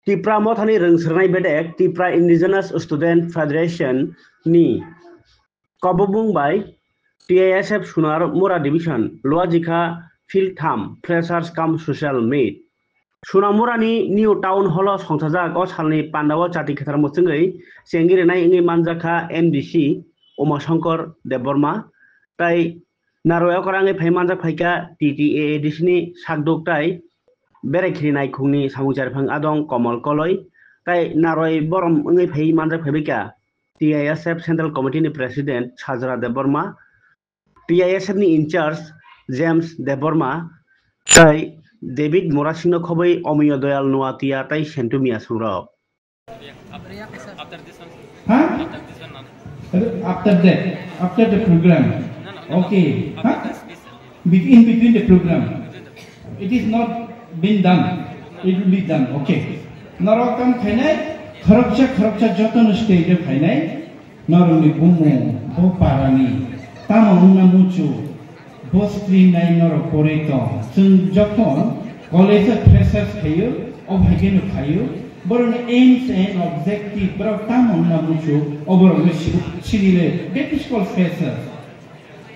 Tipra Mothani Rungsernai Bedek, Tipra Indigenous Student Federation ni Kobobung by TASF Sunar Mura Division, Loajika Field Tham, Freshers Come Social Meet. Sunamurani New Town Hall Songtaja Goshalni Pandawa Chati Khatarmutsungay, Sengirina Ingi Manjaka MDC, Omashankar Deborma, Tai Naroya Korangi Paymanza Paika, TTA Disney, Shagdok Tai, Berekrinai Kuni Samujarpang Adong Komol Koloi, Tai Naroi Borom Ungi Pay Manza Pabika, TISF Central Committee President Chazra Deborma, TISF ni in charge James Deborma, Tai David Morasino Kobe Omio Doyal Nuatia Tai Shentumia Suro. After this one? Huh? After the program. Okay. Huh? In between the program. It is not been done. It will be done. Okay. Narokam Khainai, Kharapcha Joton stage of Khainai, Naroni Bumo, Boparani, Tamuna Muchu, Bostri Nainor Poreto, Sun Jokon, College of Freshers Kayu, of Hagenu Kayu, but on aims and objective, but of Tamuna Muchu, over Chile, that is called Freshers.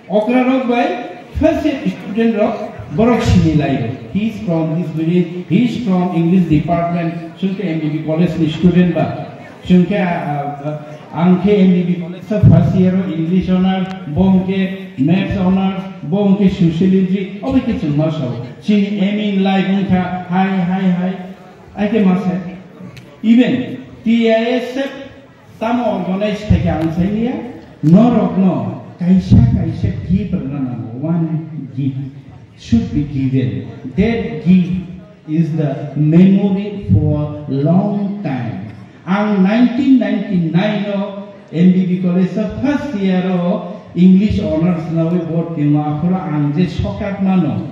Okra by first student of Borok Chile. He is from this village, he is from English department, Sunke MBB College student, but Sunke Anke MBB College first year English honors, Bonke Maths honors, Bonke Sociology, Obiki Marshall. She aiming like Unka, hi. I can say. Even TISF, some organized Tagansania, no. Kaisha give one gift should be given. That gift is the memory for long time. And 1999 MBB College first year English honors now board Kimahura and the Shokat Mano.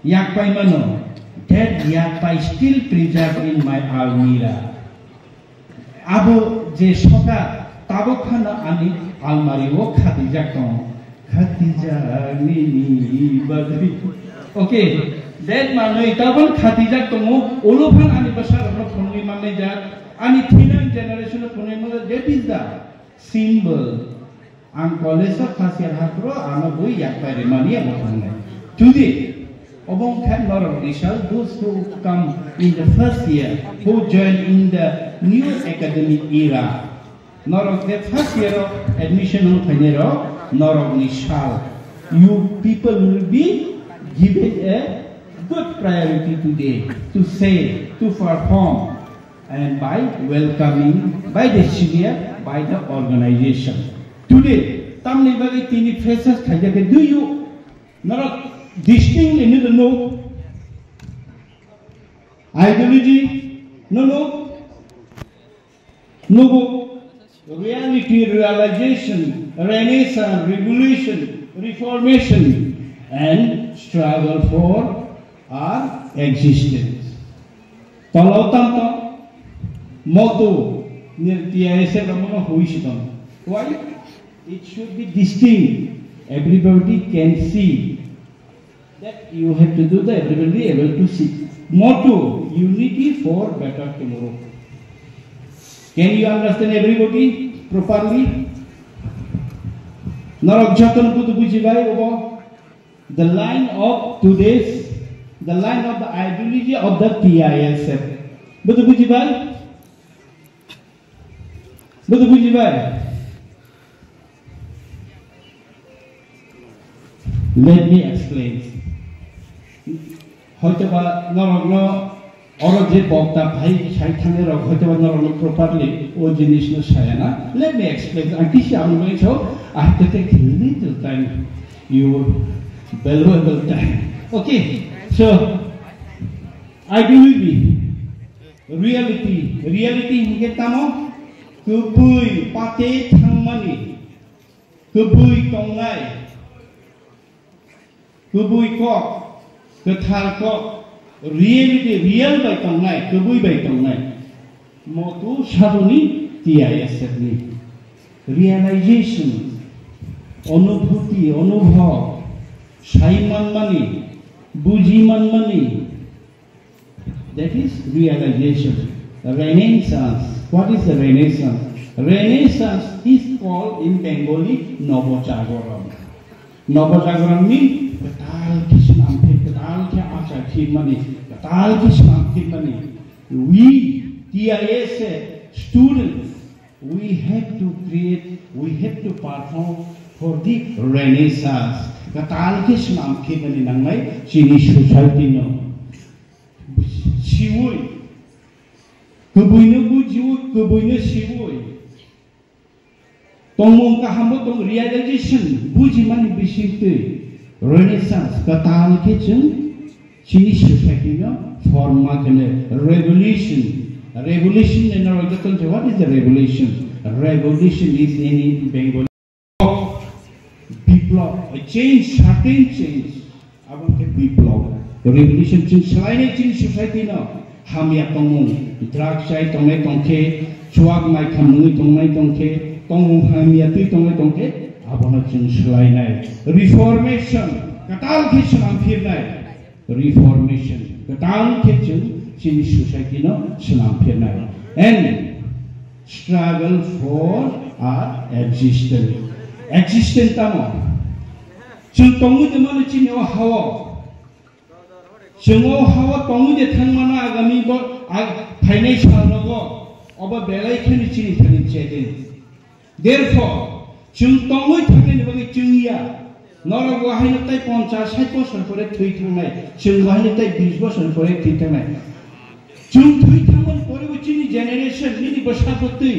Yakpai Mano. That Yakpai still preserved in my Almira. Abu Je Shokat Tabokana Ani Almari wo Khadija Nini Badri. Okay, that man double Khadija Tomo, Olopan Anibasar of Pony Manager, and the generation of Pony Mother, that is the symbol. And Kolesa Kasir Hakro, Anabu Yakpa Remania. Today, Obong had lot of results, those who come in the first year, who join in the new academic era. Nor of the first year of admission on Panero, nor of Nishal. You people will be given a good priority today to say, to perform, and by welcoming, by the senior, by the organization. Today, Tamni Bagi Tini Freshers Kajaka, do you not distinctly need to know ideology? No. Reality, realization, renaissance, revolution, reformation, and struggle for our existence. Talautam motto TISF why? It should be distinct. Everybody can see that you have to do that. Everybody able to see. Motto: unity for better tomorrow. Can you understand everybody properly? The line of today's, the line of the ideology of the TISF. Let me explain. Or they bought up high or properly or Genishno Shayana. Let me explain. I have to take a little time, your valuable time. Okay, so ideology, reality, Higetamo, Kubui, Pate, Tangmani, Kubui Tongai, Kubui Kok, Katal Kok. Reality, real by Tongai, Kubui by Tongai. Motu Sharuni, TISF ni. Realization, Onubhuti, Onubhav, Shaiman money, Bujiman money. That is realization. Renaissance. What is the Renaissance? Renaissance is called in Bengali Navajagaran. Navajagaran means katal ke sanampe, katal ke acha khimani, katal ke sanampe mani. We TIS students, we have to perform for the Renaissance. Katal ke sanampe mani nangai chini society no. Siwoi, kebuina bujiwoi, kebuina siwoi. Tongmong kahamo tong realization buji mani bisinte Renaissance katal ke chung chini society no forma kene revolution. Revolution in our culture. What is the revolution? Revolution is in Bengali biplop, a change, certain change. Abang ke biplop. Revolution change selain change society no. Hamia tongmong drug chai tongai tongke, chuak mai kamui tongai tongke. Tongmong hamia tu tongai tongke. Abang change selain reformation. Katal ke selam firnai. Reformation. Katal ke change society no selam firnai. And struggle for our existence. Existence tamo. Chung tongu de mana chinyo hawa. Chungo hawa tongu de thang mana agami bo financial logo. Oba belai khani chini khani chedin. Therefore, chung tongu thangin bagi chungya. Nora wahai natai 50-60 bosor pore thui thangnai. Chung wahai natai 20 bosor pore thui thangnai. Chung thui thangman pore chini generation ini besar betul.